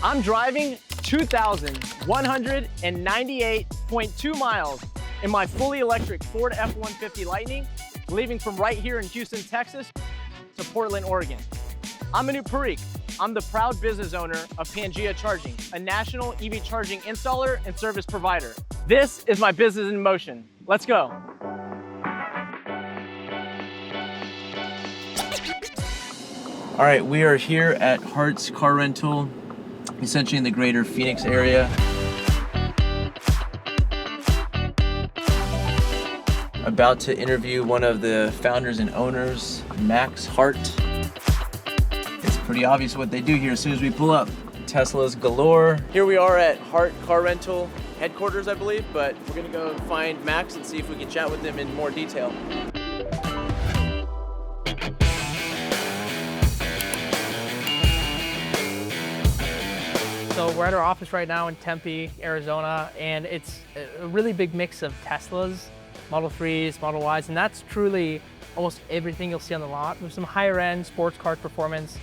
I'm driving 2,198.2 miles in my fully electric Ford F-150 Lightning, leaving from right here in Houston, Texas to Portland, Oregon. I'm Anoop Parikh. I'm the proud business owner of Pangea Charging, a national EV charging installer and service provider. This is my business in motion. Let's go. All right, we are here at Hart's Car Rental, essentially in the greater Phoenix area. About to interview one of the founders and owners, Max Hart. It's pretty obvious what they do here as soon as we pull up. Teslas galore. Here we are at Hart Car Rental headquarters, I believe, but we're gonna go find Max and see if we can chat with him in more detail. So we're at our office right now in Tempe, Arizona, and it's a really big mix of Teslas, Model 3s, Model Ys, and that's truly almost everything you'll see on the lot. There's some higher end sports car performance,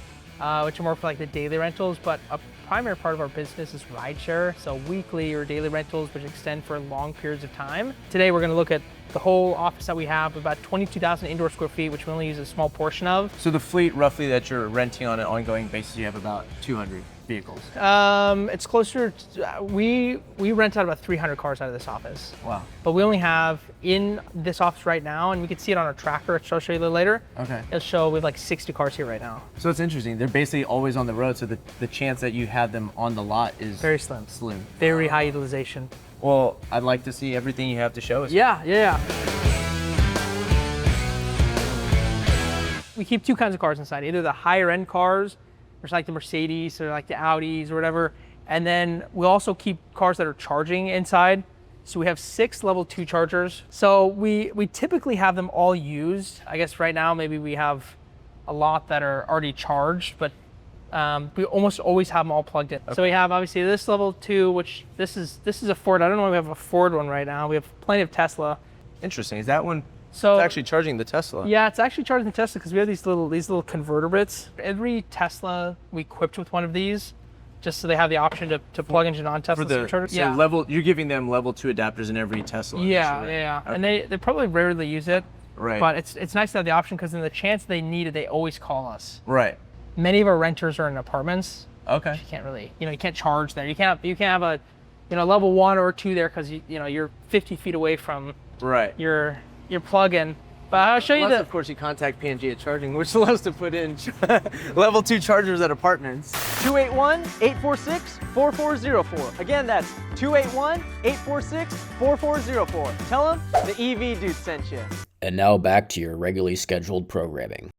which are more for like the daily rentals, but a primary part of our business is rideshare, so weekly or daily rentals which extend for long periods of time. Today we're gonna look at the whole office that we have, about 22,000 indoor square feet, which we only use a small portion of. So the fleet roughly that you're renting on an ongoing basis, you have about 200 vehicles? It's closer to, we rent out about 300 cars out of this office. Wow. But we only have in this office right now, and we can see it on our tracker, which I'll show you a little later. Okay. It'll show we have like 60 cars here right now. So it's interesting. They're basically always on the road, so the chance that you have them on the lot is very slim. Slim. Very high utilization. Well, I'd like to see everything you have to show us. Yeah. We keep two kinds of cars inside, either the higher end cars, there's like the Mercedes or like the Audis or whatever. And then we also keep cars that are charging inside. So we have 6 level 2 chargers. So we typically have them all used. I guess right now maybe we have a lot that are already charged, but we almost always have them all plugged in. Okay. So we have obviously this level 2, which this is a Ford. I don't know if we have a Ford one right now. We have plenty of Tesla. Interesting. Is that one? So it's actually charging the Tesla. Yeah, it's actually charging the Tesla because we have these little converter bits. Every Tesla we equipped with one of these, just so they have the option to plug into non-Tesla chargers. So level, you're giving them level 2 adapters in every Tesla. Yeah. Okay. And they probably rarely use it. Right. But it's nice to have the option because in the chance they need it, they always call us. Right. Many of our renters are in apartments. Okay. You can't really, you can't charge there. You can't have a, level 1 or 2 there because you're 50 feet away from your plug-in. But I'll show you of course, you contact Pangea Charging, which allows to put in level 2 chargers at apartments. 281-846-4404. Again, that's 281-846-4404. Tell them the EV dude sent you. And now back to your regularly scheduled programming.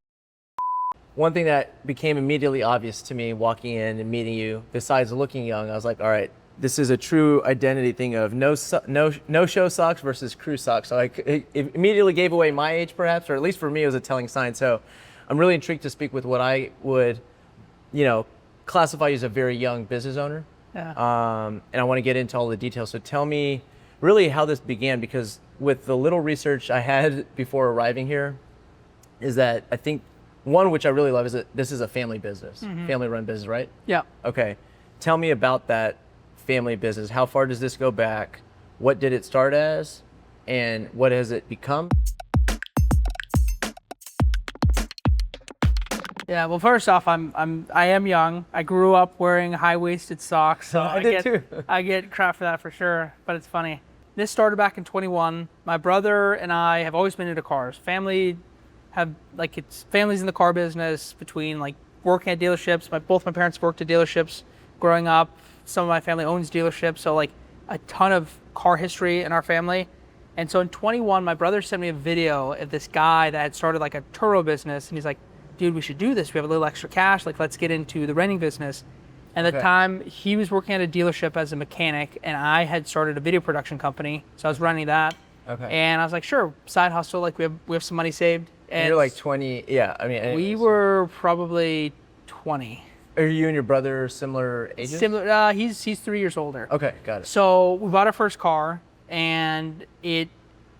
One thing that became immediately obvious to me walking in and meeting you, besides looking young, I was like, all right, this is a true identity thing of no show socks versus crew socks. So it immediately gave away my age perhaps, or at least for me it was a telling sign. So I'm really intrigued to speak with what I would, classify you as a very young business owner. Yeah. And I want to get into all the details. So tell me really how this began, because with the little research I had before arriving here, is that I think one, which I really love, is that this is a family business, family run business, right? Yeah. Okay. Tell me about that family business. How far does this go back? What did it start as? And what has it become? Yeah, well, first off, I am young. I grew up wearing high-waisted socks, so I did too. I get crap for that for sure, but it's funny. This started back in 21. My brother and I have always been into cars. Families in the car business, between like working at dealerships. Both my parents worked at dealerships growing up. Some of my family owns dealerships, so like a ton of car history in our family. And so in 21, my brother sent me a video of this guy that had started like a Turo business, and he's like, dude, we should do this. We have a little extra cash, like let's get into the renting business. And at the time, he was working at a dealership as a mechanic, and I had started a video production company, so I was running that. Okay. And I was like, sure, side hustle, like we have some money saved. And you're like 20, yeah, I mean. We were probably 20. Are you and your brother similar ages? Similar, he's 3 years older. Okay, got it. So we bought our first car, and it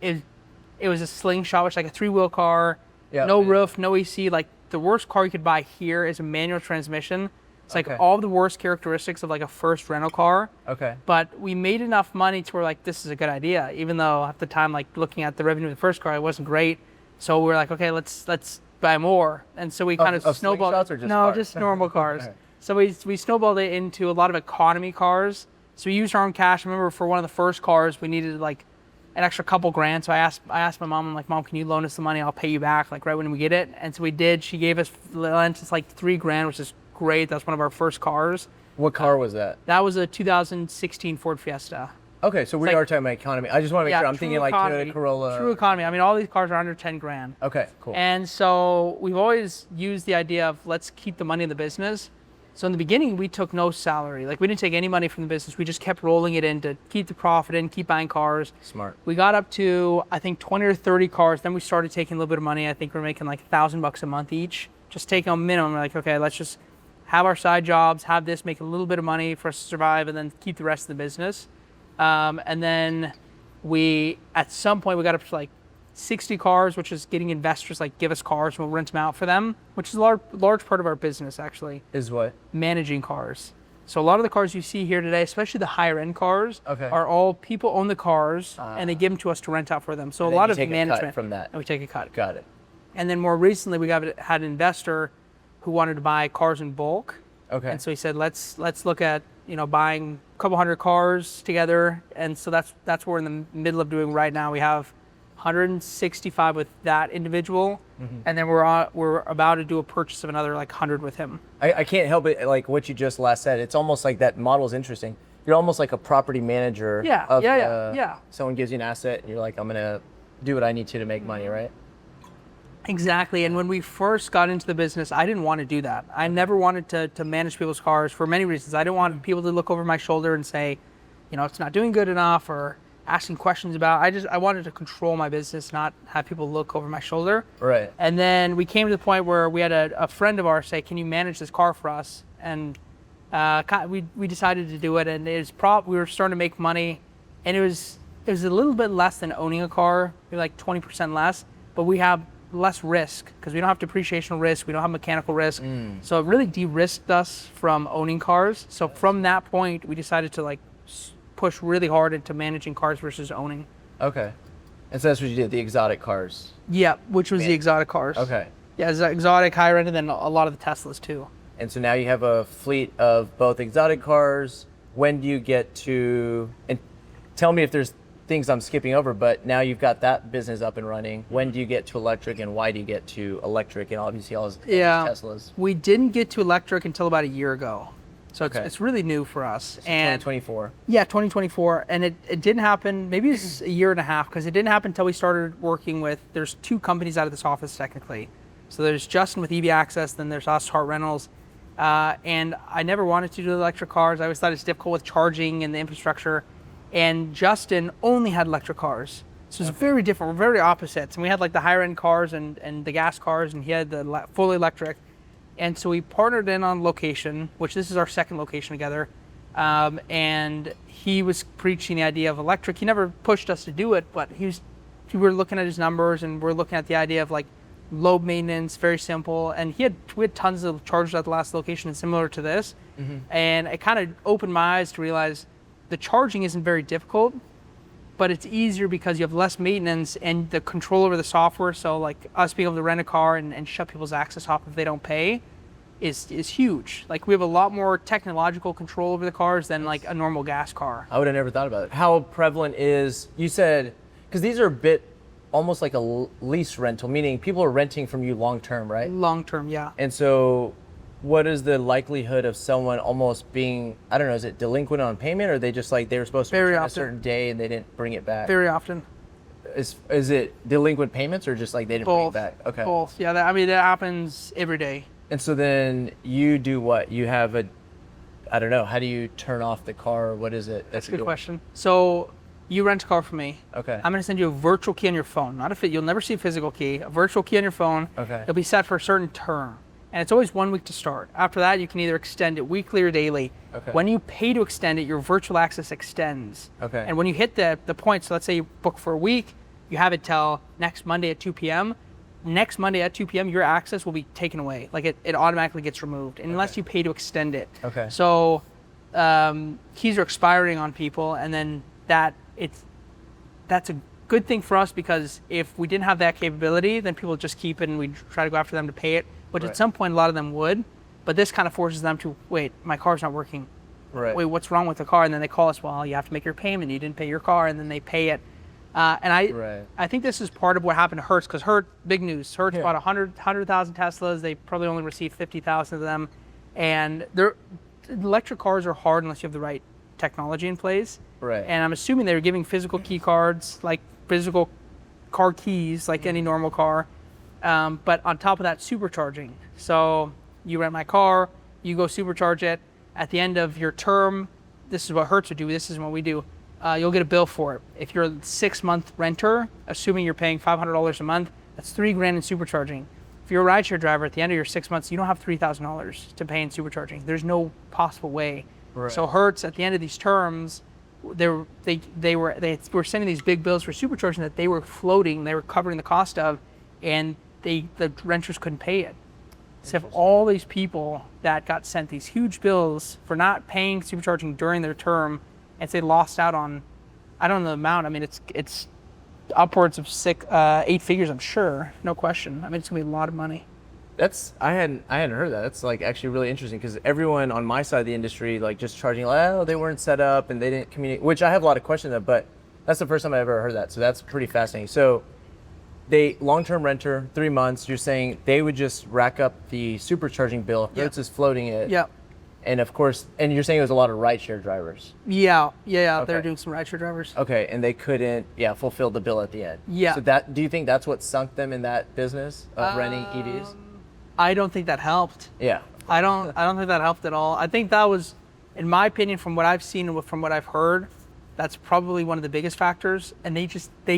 was a Slingshot, which is like a 3-wheel car, no roof, no AC. Like the worst car you could buy here is a manual transmission It's like Okay. all the worst characteristics of like a first rental car. Okay. But we made enough money to where like this is a good idea, even though at the time like looking at the revenue of the first car, it wasn't great. So we were like, okay, let's buy more. And so we kind of of snowballed. slingshots or just no, cars? just normal cars. Alright. So we snowballed it into a lot of economy cars. So we used our own cash. I remember for one of the first cars, we needed like an extra couple grand. So I asked my mom, I'm like, Mom, can you loan us the money? I'll pay you back like right when we get it. And so we did. She lent us like $3,000, which is great. That's one of our first cars. What car was that? That was a 2016 Ford Fiesta. Okay, so we like- are talking about economy. I just want to make sure. I'm true thinking like economy. Toyota Corolla. True economy. I mean, all these cars are under 10 grand. Okay, cool. And so we've always used the idea of let's keep the money in the business. So in the beginning, we took no salary. Like we didn't take any money from the business. We just kept rolling it in to keep the profit in, keep buying cars. Smart. We got up to, I think, 20 or 30 cars. Then we started taking a little bit of money. I think we're making like $1,000 a month each. Just taking a minimum. We're like, okay, let's just have our side jobs, have this, make a little bit of money for us to survive, and then keep the rest of the business. And then at some point, we got up to like 60 cars, which is getting investors like give us cars and we'll rent them out for them, which is a large part of our business actually, Is what? managing cars. So a lot of the cars you see here today, especially the higher end cars, Okay. are all people own the cars and they give them to us to rent out for them. So And a then lot you of take a cut management from that. and we take a cut. Got it. And then more recently, we had an investor who wanted to buy cars in bulk. Okay. And so he said, let's look at buying a couple hundred cars together. And so that's what we're in the middle of doing right now. We have 165 with that individual, and then we're about to do a purchase of another like 100 with him. I can't help it, like what you just last said. It's almost like that model is interesting. You're almost like a property manager. Yeah, of, yeah. Someone gives you an asset, and you're like, I'm gonna do what I need to make money, right? Exactly. And when we first got into the business, I didn't want to do that. I never wanted to manage people's cars for many reasons. I didn't want people to look over my shoulder and say, it's not doing good enough, or asking questions about. I wanted to control my business, not have people look over my shoulder. Right. And then we came to the point where we had a friend of ours say, "Can you manage this car for us?" And we decided to do it. And we were starting to make money, and it was a little bit less than owning a car, maybe like 20% less. But we have less risk because we don't have depreciation risk, we don't have mechanical risk. So it really de-risked us from owning cars. So from that point, we decided to like push really hard into managing cars versus owning. Okay. And so that's what you did, the exotic cars. Yeah, which was the exotic cars. Okay. Yeah, it's exotic, higher end, and then a lot of the Teslas too. And so now you have a fleet of both exotic cars. When do you get to, and tell me if there's things I'm skipping over, but now you've got that business up and running. When do you get to electric, and why do you get to electric and obviously all these Teslas? We didn't get to electric until about a year ago. So Okay. it's really new for us. So And 2024. yeah, 2024. And it didn't happen, maybe it's a year and a half, because it didn't happen until we started working with, there's two companies out of this office technically. So there's Justin with EV Access, then there's us, Hart Rentals. And I never wanted to do electric cars. I always thought it's difficult with charging and the infrastructure. And Justin only had electric cars. So it's very different. We're very opposites. And we had like the higher end cars and the gas cars, and he had the fully electric. And so we partnered in on location, which this is our second location together. And he was preaching the idea of electric. He never pushed us to do it, but we were looking at his numbers, and we're looking at the idea of like low maintenance, very simple. And we had tons of chargers at the last location similar to this. And it kind of opened my eyes to realize the charging isn't very difficult, but it's easier because you have less maintenance and the control over the software. So like us being able to rent a car and shut people's access off if they don't pay is huge. Like we have a lot more technological control over the cars than like a normal gas car. I would have never thought about it. How prevalent is, you said, because these are a bit almost like a lease rental, meaning people are renting from you long term, right? Long term, yeah. And so what is the likelihood of someone almost being, I don't know, is it delinquent on payment, or they just like they were supposed to Very return a often. certain day and they didn't bring it back? Very often. Is it delinquent payments, or just like they didn't Both. bring it back? Okay. Both. Yeah, that happens every day. And so then you do what? You have I don't know, how do you turn off the car? What is it? That's a good question. So you rent a car from me. Okay. I'm going to send you a virtual key on your phone. You'll never see a physical key. A virtual key on your phone. Okay. It'll be set for a certain term. And it's always 1 week to start. After that, you can either extend it weekly or daily. Okay. When you pay to extend it, your virtual access extends. Okay. And when you hit the point, so let's say you book for a week, you have it till next Monday at 2 p.m., next Monday at 2 p.m., your access will be taken away. Like it automatically gets removed unless you pay to extend it. Okay. So keys are expiring on people, and then that's a good thing for us, because if we didn't have that capability, then people would just keep it and we'd try to go after them to pay it, which at some point a lot of them would. But this kind of forces them to, wait, my car's not working. Right. Wait, what's wrong with the car? And then they call us, well, you have to make your payment. You didn't pay your car, and then they pay it. I think this is part of what happened to Hertz, because big news. Hertz bought 100,000 Teslas. They probably only received 50,000 of them. And electric cars are hard unless you have the right technology in place. Right. And I'm assuming they were giving physical key cards, like physical car keys, like any normal car. But on top of that, supercharging. So you rent my car, you go supercharge it. At the end of your term, this is what Hertz would do. This is what we do. You'll get a bill for it. If you're a 6-month renter, assuming you're paying $500 a month, that's $3,000 in supercharging. If you're a rideshare driver, at the end of your 6 months, you don't have $3,000 to pay in supercharging. There's no possible way. Right. So Hertz, at the end of these terms, they were sending these big bills for supercharging that they were floating, they were covering the cost of, and the renters couldn't pay it. So if all these people that got sent these huge bills for not paying supercharging during their term, and they lost out on, I don't know the amount. I mean, it's upwards of 8 figures, I'm sure, no question. I mean, it's gonna be a lot of money. I hadn't heard that. That's like actually really interesting, because everyone on my side of the industry, like, just charging, like, oh, they weren't set up and they didn't communicate, which I have a lot of questions of, but that's the first time I ever heard that. So that's pretty fascinating. So they long-term renter, 3 months, you're saying they would just rack up the supercharging bill. Hertz is floating it. Yeah. And of course, and you're saying it was a lot of rideshare drivers. Yeah. Okay. They're doing some rideshare drivers. Okay, and they couldn't, fulfill the bill at the end. Yeah. So do you think that's what sunk them in that business of renting EVs? I don't think that helped. Yeah. I don't think that helped at all. I think that was, in my opinion, from what I've seen and from what I've heard, that's probably one of the biggest factors. And they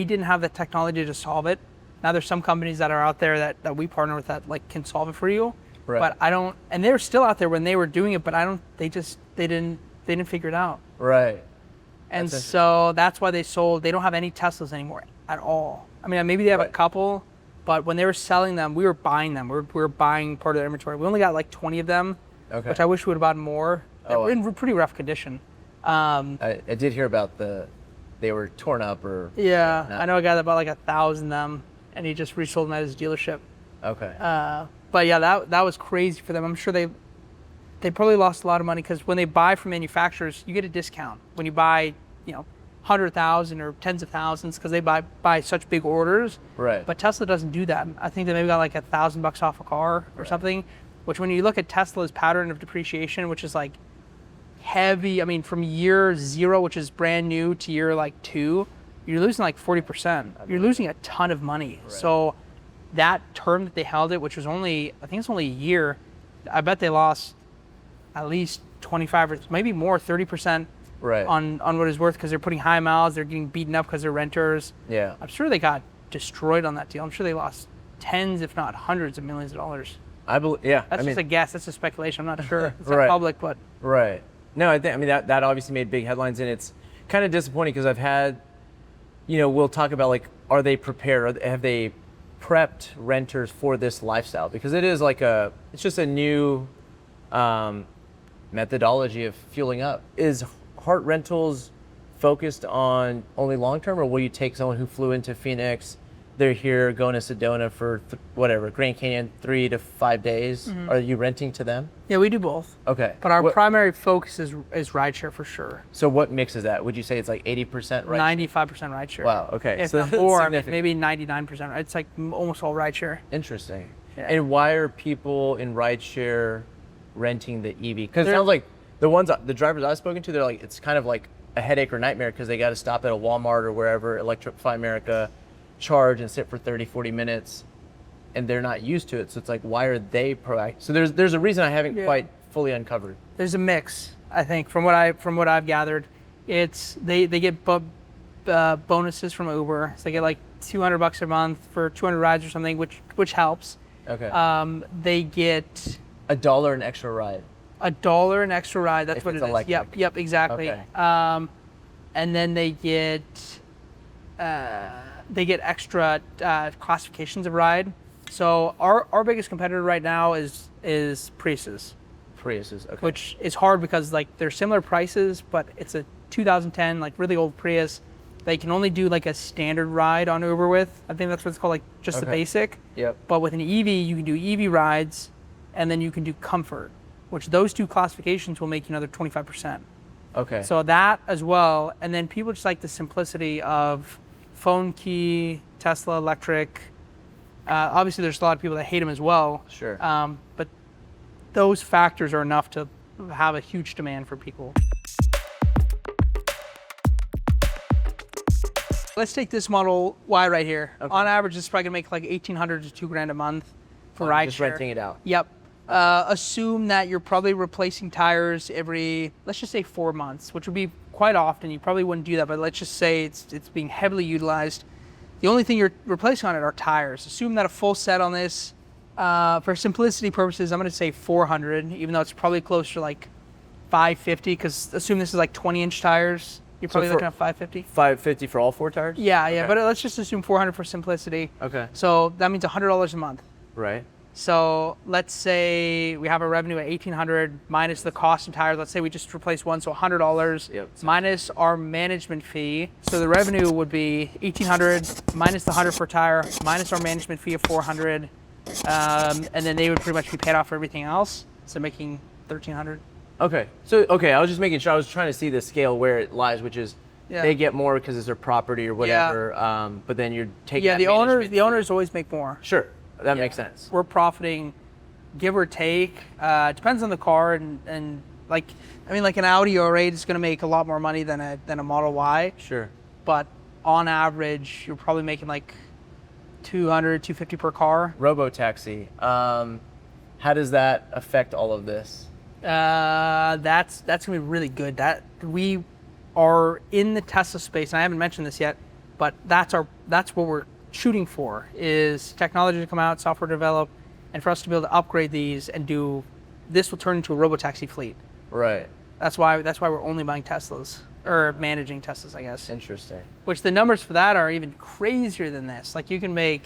didn't have the technology to solve it. Now there's some companies that are out there that we partner with that like can solve it for you. Right. But I don't, and they were still out there when they were doing it, but they didn't figure it out. Right. And so that's why they sold. They don't have any Teslas anymore at all. I mean, maybe they have a couple, but when they were selling them, we were buying them. We were buying part of their inventory. We only got like 20 of them, which I wish we would have bought more. We're in pretty rough condition. I did hear about they were torn up or. Yeah, I know a guy that bought like 1,000 of them, and he just resold them at his dealership. Okay. But yeah, that was crazy for them. I'm sure they probably lost a lot of money, because when they buy from manufacturers, you get a discount when you buy, 100,000 or tens of thousands, because they buy such big orders. Right. But Tesla doesn't do that. I think they maybe got like $1,000 off a car or something. Which, when you look at Tesla's pattern of depreciation, which is like heavy. I mean, from year 0, which is brand new, to year like 2, you're losing like 40%. You're losing a ton of money. Right. So that term that they held it, which was I think it's only a year, I bet they lost at least 25 or maybe more, 30% on what it's worth, because they're putting high miles, they're getting beaten up because they're renters. Yeah. I'm sure they got destroyed on that deal. I'm sure they lost tens, if not hundreds of millions of dollars. I believe, yeah. That's just a guess, that's a speculation, I'm not sure. It's not public, but. Right. No, I mean, that obviously made big headlines, and it's kind of disappointing, because I've had, we'll talk about, like, are they prepared, have they prepped renters for this lifestyle? Because it is like it's just a new methodology of fueling up. Is Hart Rentals focused on only long-term, or will you take someone who flew into Phoenix, they're here going to Sedona for Grand Canyon, 3 to 5 days? Mm-hmm. Are you renting to them? Yeah, we do both. Okay. But our primary focus is rideshare for sure. So what mix is that? Would you say it's like 80% rideshare? 95% rideshare. Wow, okay. Or maybe 99%. It's like almost all rideshare. Interesting. Yeah. And why are people in rideshare renting the EV? Because it sounds like the drivers I've spoken to, they're like, it's kind of like a headache or nightmare, because they got to stop at a Walmart or wherever, Electrify America, charge and sit for 30, 40 minutes, and they're not used to it. So it's like, why are they proactive? So there's a reason I haven't quite fully uncovered. There's a mix, I think, from what I've gathered. It's they get bonuses from Uber. So they get like $200 a month for 200 rides or something, which helps. Okay. They get $1 an extra ride. $1 an extra ride. That's what it is. Electric. Yep, exactly. Okay. And then they get extra classifications of ride. So our biggest competitor right now is Priuses, Priuses. Okay. which is hard because like they're similar prices, but it's a 2010 like really old Prius. They can only do like a standard ride on Uber with. I think that's what it's called, like just the basic. Yep. But with an EV, you can do EV rides, and then you can do comfort, which those two classifications will make you another 25%. Okay. So that as well, and then people just like the simplicity of phone key, Tesla electric. Obviously, there's a lot of people that hate them as well. Sure. But those factors are enough to have a huge demand for people. Let's take this Model Y right here. Okay. On average, it's probably gonna make like $1,800 to $2,000 a month for rideshare. Just renting it out. Yep. Assume that you're probably replacing tires every, let's just say 4 months, which would be quite often. You probably wouldn't do that, but let's just say it's being heavily utilized. The only thing you're replacing on it are tires. Assume that a full set on this, for simplicity purposes, I'm gonna say 400, even though it's probably closer to like 550, because assume this is like 20-inch tires. You're probably looking at 550. 550 for all 4 tires? Yeah, Okay. but let's just assume 400 for simplicity. Okay. So that means $100 a month. Right. So let's say we have a revenue at 1,800 minus the cost of tires. Let's say we just replace one, so $100 Yep. minus our management fee. So the revenue would be 1,800 minus the 100 per tire minus our management fee of 400, and then they would pretty much be paid off for everything else. So making 1,300. Okay. So, I was just making sure. I was trying to see the scale where it lies, which is Yeah. they get more because it's their property or whatever. But then you're taking Yeah, that the management fee. owners always make more. Sure. That makes sense. We're profiting, give or take. It depends on the car, and like, I mean, like an Audi or 8 is going to make a lot more money than a Model Y. Sure. But on average, you're probably making like 200, 250 per car. Robotaxi. How does that affect all of this? That's gonna be really good. That we are in the Tesla space, and I haven't mentioned this yet, but that's what we're shooting for, is technology to come out, software develop, and for us to be able to upgrade these and do this will turn into a robotaxi fleet. Right. That's why we're only buying Teslas, or managing Teslas, I guess. Interesting. Which the numbers for that are even crazier than this. Like you can make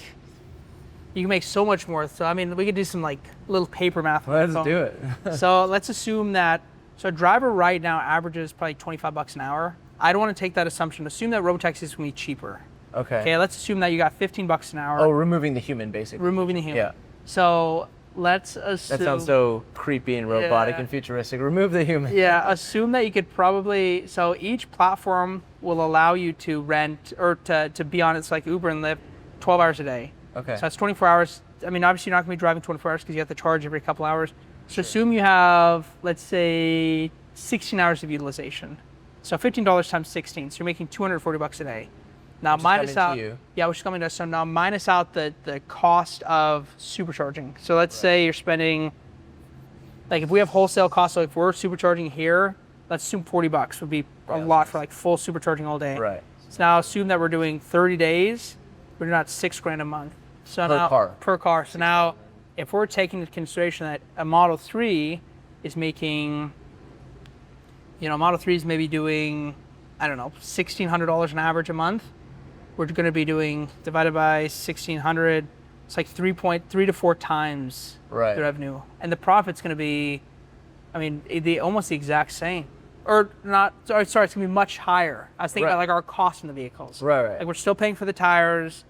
so much more. So I mean, we could do some like little paper math. Let's do it. So let's assume that a driver right now averages probably $25 an hour. I don't want to take that assumption. Assume that robotaxi is going to be cheaper. Okay. Okay, let's assume that you got $15 an hour. Oh, removing the human, basically. Removing the human. Yeah. So let's assume. That sounds so creepy and robotic Yeah. and futuristic. Remove the human. Yeah, assume that you could probably, so each platform will allow you to rent or to be on, it's like Uber and Lyft, 12 hours a day. Okay. So that's 24 hours. I mean, obviously you're not going to be driving 24 hours because you have to charge every couple hours. So assume you have, let's say, 16 hours of utilization. So $15 times 16, so you're making $240 a day. Now Which is minus coming out, to you. yeah, which is coming to us. So now minus out the cost of supercharging. So let's say you're spending, like if we have wholesale costs, so if we're supercharging here, let's assume $40 would be a lot for like full supercharging all day. Right. So now assume that we're doing 30 days, we're doing about $6,000 a month. So Per now, car. Per car. So now, if we're taking into consideration that a Model 3 is making, Model 3 is maybe doing, I don't know, $1,600 an average a month. We're going to be doing, divided by 1,600, it's like 3 to 4 times Right. the revenue. And the profit's going to be, I mean, almost the exact same. Or not, sorry, it's going to be much higher. I was thinking Right. about like our cost in the vehicles. Right. Like we're still paying for the tires,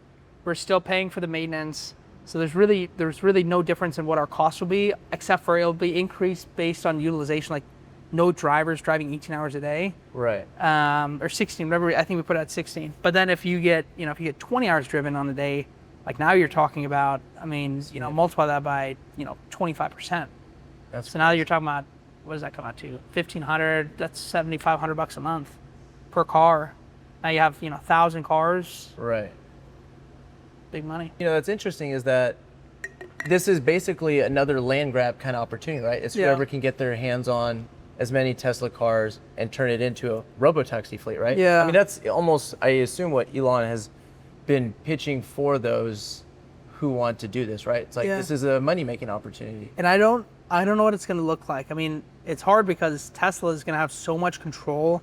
we're still paying for the maintenance. So there's really no difference in what our cost will be, except for it'll be increased based on utilization, like no drivers driving 18 hours a day. Right. Or 16, remember, I think we put it at 16. But then if you get 20 hours driven on a day, like now you're talking about, I mean, multiply that by, 25%. That's So now you're talking about, what does that come out to? 1,500, that's $7,500 a month per car. Now you have, 1,000 cars, right. big money. That's interesting is that this is basically another land grab kind of opportunity, right? It's Yeah. whoever can get their hands on as many Tesla cars and turn it into a robotaxi fleet, right? Yeah. I mean, that's almost, I assume, what Elon has been pitching for those who want to do this, right? It's like, Yeah. this is a money-making opportunity. And I don't know what it's going to look like. I mean, it's hard because Tesla is going to have so much control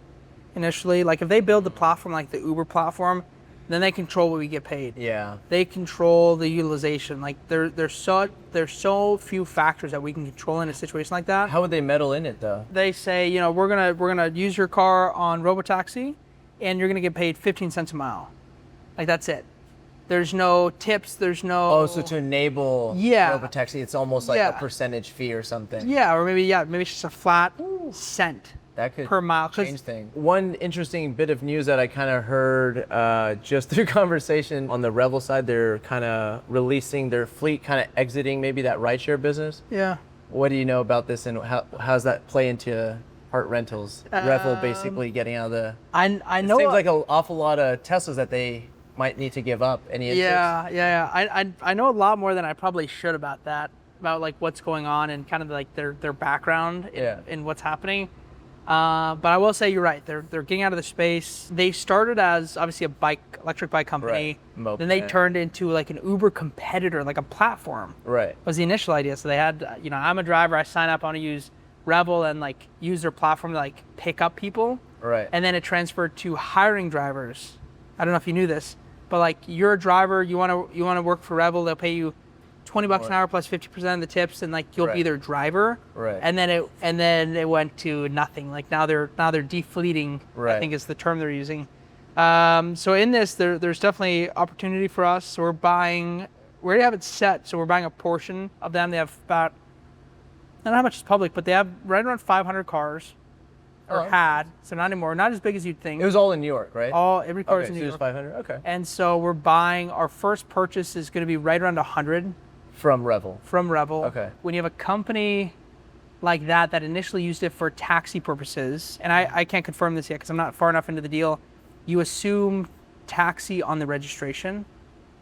initially. Like if they build the platform like the Uber platform, Then they control what we get paid. Yeah. They control the utilization. Like there's so few factors that we can control in a situation like that. How would they meddle in it though? They say, you know, we're gonna use your car on Robotaxi, and you're gonna get paid 15 cents a mile. Like that's it. There's no tips. There's no. Oh, so to enable Robotaxi, it's almost like a percentage fee or something. Yeah, or maybe it's just a flat cent. That could per mile. change things. One interesting bit of news that I kind of heard just through conversation on the Revel side, they're kind of releasing their fleet, kind of exiting maybe that rideshare business. Yeah. What do you know about this, and how's that play into Hart Rentals? Revel basically getting out of the. I know. It seems like an awful lot of Teslas that they might need to give up. Any interest? Yeah. I know a lot more than I probably should about that, about like what's going on and kind of like their background in what's happening. But I will say you're right. They're getting out of the space. They started as obviously a electric bike company. Right. Then they turned into like an Uber competitor, like a platform. Right. Was the initial idea. So they had, you know, I'm a driver. I sign up. I want to use Revel and like use their platform to like pick up people. Right. And then it transferred to hiring drivers. I don't know if you knew this, but like you're a driver. You want to work for Revel. They'll pay you $20 an hour plus 50% of the tips, and like you'll be their driver. Right. And then it went to nothing. Like now they're defleeting. Right. I think is the term they're using. So in this, there's definitely opportunity for us. So we already have it set. So we're buying a portion of them. They have about, I don't know how much is public, but they have right around 500 cars, or had. So not anymore. Not as big as you'd think. It was all in New York, right? Every car is in New York. So 500. Okay. And so we're buying, our first purchase is going to be right around 100. From Revel. From Revel. Okay. When you have a company like that initially used it for taxi purposes, and I can't confirm this yet because I'm not far enough into the deal, you assume taxi on the registration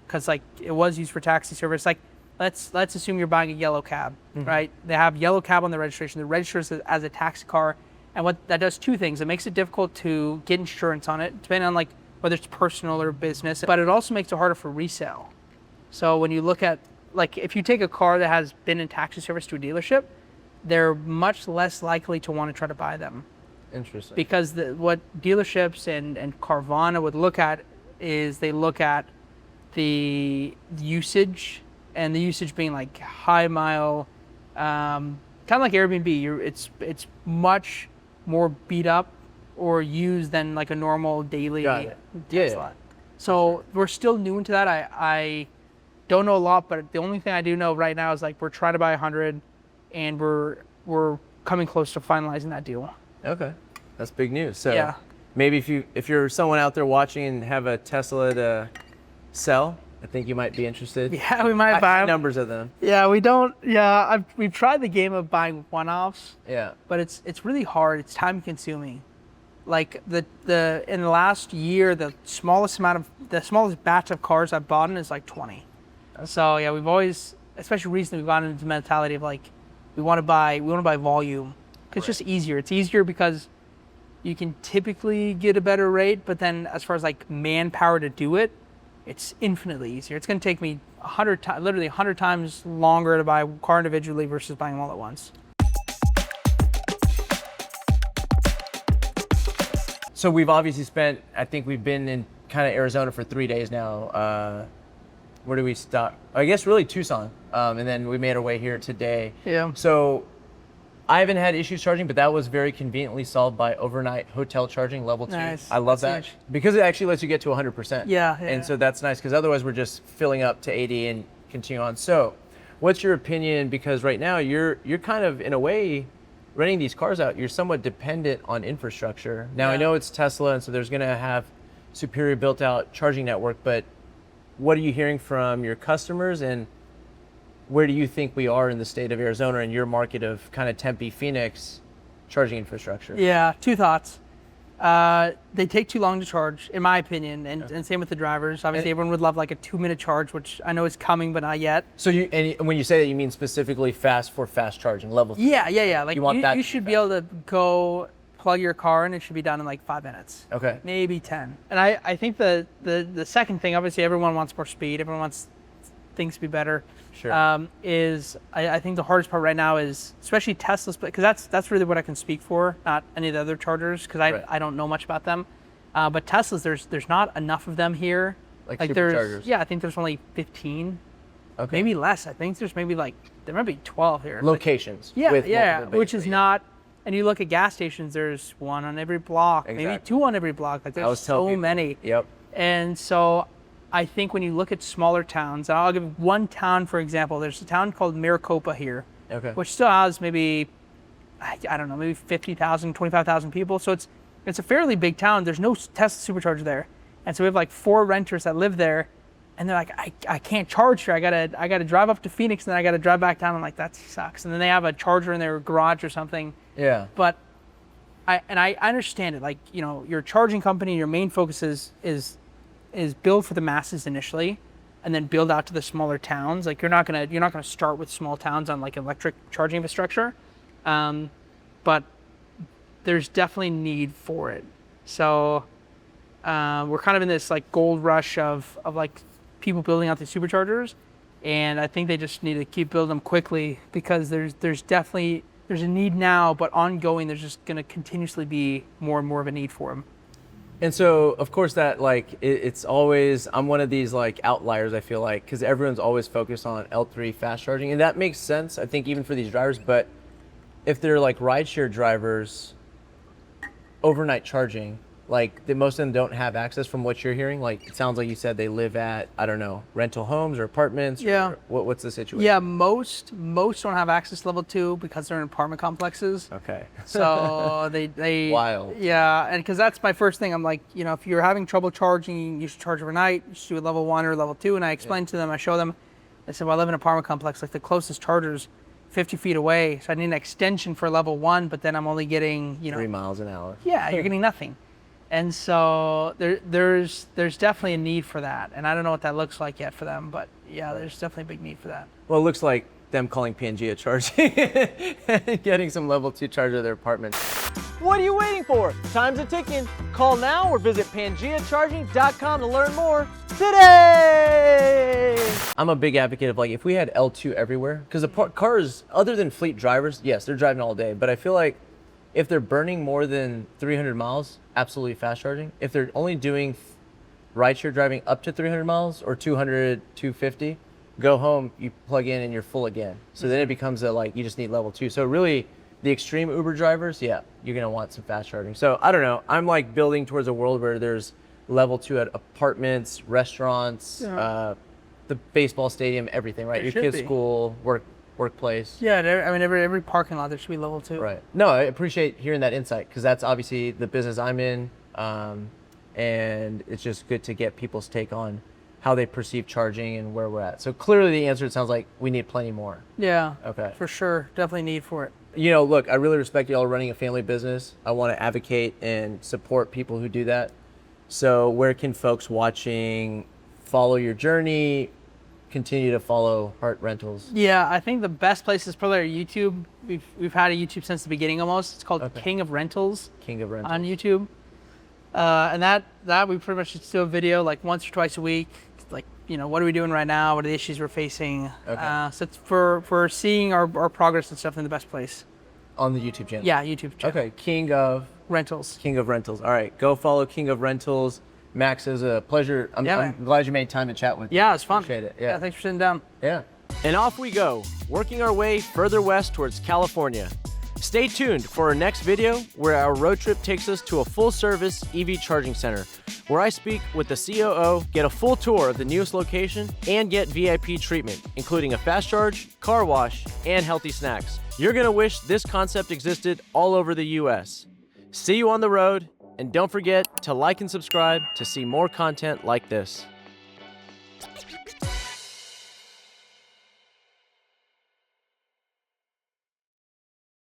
because like it was used for taxi service. Like let's assume you're buying a yellow cab, right? They have yellow cab on the registration. It registers as a taxi car, and what that does two things. It makes it difficult to get insurance on it, depending on like whether it's personal or business, but it also makes it harder for resale. So when you look at, like if you take a car that has been in taxi service to a dealership, they're much less likely to want to try to buy them. Interesting. Because what dealerships and Carvana would look at is they look at the usage, and the usage being like high mile, kind of like Airbnb. It's much more beat up or used than like a normal daily Tesla. Yeah. So we're still new into that. I don't know a lot, but the only thing I do know right now is like we're trying to buy 100, and we're coming close to finalizing that deal. Okay, that's big news. So maybe if you're someone out there watching and have a Tesla to sell, I think you might be interested. Yeah, we might buy them. Numbers of them. Yeah, we don't. Yeah, we've tried the game of buying one-offs. Yeah. But it's really hard. It's time consuming. Like in the last year, the smallest batch of cars I've bought in is like 20. So yeah, we've always, especially recently, we've gotten into the mentality of like we want to buy volume. It's just easier. It's easier because you can typically get a better rate, but then as far as like manpower to do it, it's infinitely easier. It's going to take me literally 100 times longer to buy a car individually versus buying them all at once. So we've obviously I think we've been in kind of Arizona for 3 days now. Where do we stop? I guess really Tucson. And then we made our way here today. Yeah. So I haven't had issues charging, but that was very conveniently solved by overnight hotel charging level 2. Nice. I love That's that huge. because it actually lets you get to 100%. Yeah. And so that's nice because otherwise we're just filling up to 80 and continue on. So what's your opinion? Because right now you're kind of in a way renting these cars out. You're somewhat dependent on infrastructure. Now I know it's Tesla, and so there's going to have superior built out charging network, but what are you hearing from your customers, and where do you think we are in the state of Arizona in your market of kind of Tempe, Phoenix charging infrastructure? Yeah, two thoughts. They take too long to charge, in my opinion, and same with the drivers. Obviously, everyone would love like a 2-minute charge, which I know is coming, but not yet. So when you say that, you mean specifically fast charging, level 3? Yeah. Like you should be able to go plug your car and it should be done in like 5 minutes. Okay. Maybe 10. And I think the second thing, obviously everyone wants more speed, everyone wants things to be better. Sure. I think the hardest part right now is, especially Tesla's, because that's really what I can speak for, not any of the other chargers, because I don't know much about them. But Teslas, there's not enough of them here. Like there's superchargers. yeah, I think there's only 15, Okay. maybe less. I think there's maybe there might be 12 here. Locations. Yeah, with yeah, multiple which is bases. not. And you look at gas stations, there's one on every block, maybe Exactly. 2 on every block. Like there's so many. Yep. And so I think when you look at smaller towns, and I'll give one town for example. There's a town called Maricopa here, Okay. which still has maybe, I don't know, maybe 50,000, 25,000 people. So it's a fairly big town. There's no Tesla supercharger there. And so we have like 4 renters that live there, and they're like, I can't charge here. I gotta drive up to Phoenix, and then I gotta drive back down. I'm like, that sucks. And then they have a charger in their garage or something. Yeah. But I understand it. Like, your charging company, your main focus is build for the masses initially, and then build out to the smaller towns. Like you're not gonna start with small towns on like electric charging infrastructure, but there's definitely need for it. So we're kind of in this like gold rush of like people building out these superchargers, and I think they just need to keep building them quickly because there's definitely a need now, but ongoing there's just going to continuously be more and more of a need for them. And so, of course, that it's always, I'm one of these like outliers, I feel like, because everyone's always focused on L3 fast charging. And that makes sense, I think, even for these drivers. But if they're like rideshare drivers, overnight charging, like most of them don't have access from what you're hearing. Like it sounds like you said they live at, I don't know, rental homes or apartments. Yeah. Or what's the situation? Yeah, most don't have access to level 2 because they're in apartment complexes. Okay. So they Wild. Yeah, and because that's my first thing. I'm like, if you're having trouble charging, you should charge overnight. You should do a level 1 or level 2. And I explain to them, I show them. I said, well, I live in an apartment complex. Like the closest charger's 50 feet away, so I need an extension for level 1. But then I'm only getting 3 miles an hour. Yeah, you're getting nothing. And so there's definitely a need for that. And I don't know what that looks like yet for them, but yeah, there's definitely a big need for that. Well, it looks like them calling Pangea charging and getting some level 2 charger at their apartment. What are you waiting for? Time's a ticking. Call now or visit PangeaCharging.com to learn more today. I'm a big advocate of like if we had L2 everywhere, because the cars, other than fleet drivers, yes, they're driving all day, but I feel like if they're burning more than 300 miles, absolutely fast charging. If they're only doing rideshare driving up to 300 miles or 200, 250, go home, you plug in and you're full again. So then it becomes you just need level 2. So really the extreme Uber drivers, yeah, you're gonna want some fast charging. So I don't know, I'm like building towards a world where there's level 2 at apartments, restaurants, the baseball stadium, everything, right? Your kids' school, workplace. Yeah, I mean every parking lot there should be level 2. Right. No, I appreciate hearing that insight because that's obviously the business I'm in, and it's just good to get people's take on how they perceive charging and where we're at. So clearly the answer, it sounds like we need plenty more. Yeah. Okay. For sure, definitely need for it. Look, I really respect y'all running a family business. I want to advocate and support people who do that. So where can folks watching follow your journey, continue to follow Hart Rentals? Yeah, I think the best place is probably our YouTube. We've had a YouTube since the beginning almost. It's called King of Rentals. King of Rentals. On YouTube. And that we pretty much just do a video like once or twice a week. Like, what are we doing right now? What are the issues we're facing? Okay. So it's for seeing our progress and stuff in the best place. On the YouTube channel? Yeah, YouTube channel. Okay, King of Rentals. All right, go follow King of Rentals. Max, it was a pleasure. I'm glad you made time to chat with me. Yeah, it's fun. Appreciate it. Yeah, thanks for sitting down. Yeah. And off we go, working our way further west towards California. Stay tuned for our next video where our road trip takes us to a full-service EV charging center, where I speak with the COO, get a full tour of the newest location, and get VIP treatment, including a fast charge, car wash, and healthy snacks. You're gonna wish this concept existed all over the US. See you on the road, and don't forget to like and subscribe to see more content like this.